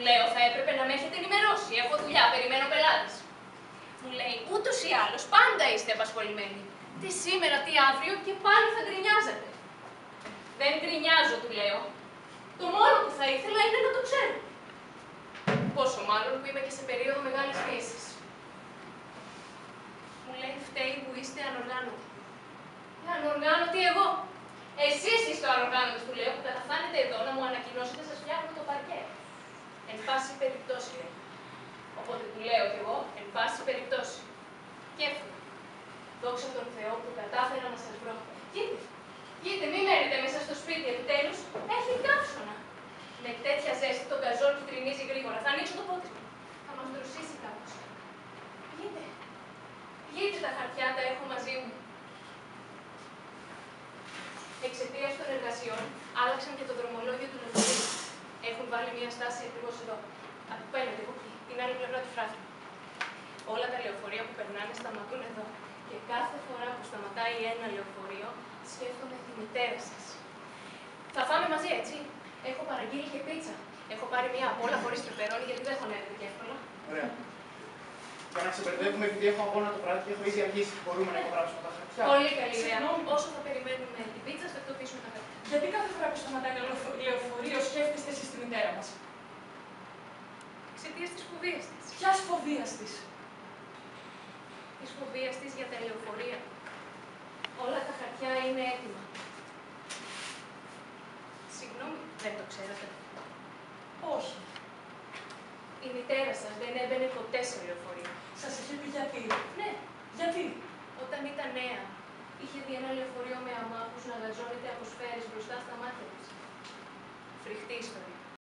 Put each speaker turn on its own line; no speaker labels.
λέω, θα έπρεπε να με έχετε ενημερώσει. Έχω δουλειά, περιμένω πελάτες. Μου λέει, ούτως ή άλλως, πάντα είστε απασχολημένοι. Τι σήμερα, τι αύριο και πάλι θα γκρινιάζετε. Δεν γκρινιάζω, του λέω. Το μόνο που θα ήθελα είναι να το ξέρω. Πόσο μάλλον που είμαι και σε περίοδο μεγάλης πίεσης. Μου λέει, φταίει που είστε ανοργάνωτοι. Ανοργάνωτοι εγώ. Εσείς είστε ο ανοργάνωτος, του λέω, που καταφθάνετε εδώ να μου ανακοινώσετε σας φτιάχνω το παρκέ. Εν πάση περιπτώσει, λέει. Οπότε του λέω κι εγώ, εν πάση περιπτώσει. Και έφυγα. Δόξα τον Θεό που κατάφερα να σας βρω. Κοίτα, μη μένετε μέσα στο σπίτι, επιτέλους. Έχει καύσωνα. Με τέτοια ζέστη το γκαζόν του τριμίζει γρήγορα. Θα ανοίξω το πόδι μου. Θα μας δροσίσει κάπως. Βγείτε τα χαρτιά, τα έχω μαζί μου. Εξαιτίας των εργασιών, άλλαξαν και το δρομολόγιο του λεωφορείου. Έχουν βάλει μια στάση ακριβώς εδώ. Απέναντι από εκεί, την άλλη πλευρά του φράχτη. Όλα τα λεωφορεία που περνάνε σταματούν εδώ. Και κάθε φορά που σταματάει ένα λεωφορείο, σκέφτομαι τη μητέρα σας. Θα φάμε μαζί, έτσι. Έχω παραγγείλει και πίτσα. Έχω πάρει μια απ' όλα χωρίς τρεπερόνι, γιατί δεν χωνεύεται και εύκολα.
Ωραία. Για να ξεπερδεύουμε, επειδή έχω αγώνα το βράδυ και έχω ήδη αργήσει, μπορούμε να υπογράψουμε τα χαρτιά.
Πολύ καλή ιδέα. Όσο θα περιμένουμε την πίτσα, θα εκτοπίσουμε τα χαρτιά.
Γιατί κάθε φορά που σταματάει ένα λεωφορείο σκέφτεστε εσείς τη μητέρα μας?
Εξαιτίας της φοβίας της.
Ποιας φοβίας της?
Της φοβίας της για τα λεωφορεία. Όλα τα χαρτιά είναι έτοιμα. Συγγνώμη, δεν το ξέρατε?
Όχι.
Η μητέρα σας δεν έμπαινε ποτέ σε λεωφορείο.
Σας είχε πει γιατί?
Ναι.
Γιατί?
Όταν ήταν νέα, είχε δει ένα λεωφορείο με αμάχους να γαζώνεται από σφαίρες μπροστά στα μάτια της. Φρικτή ιστορία.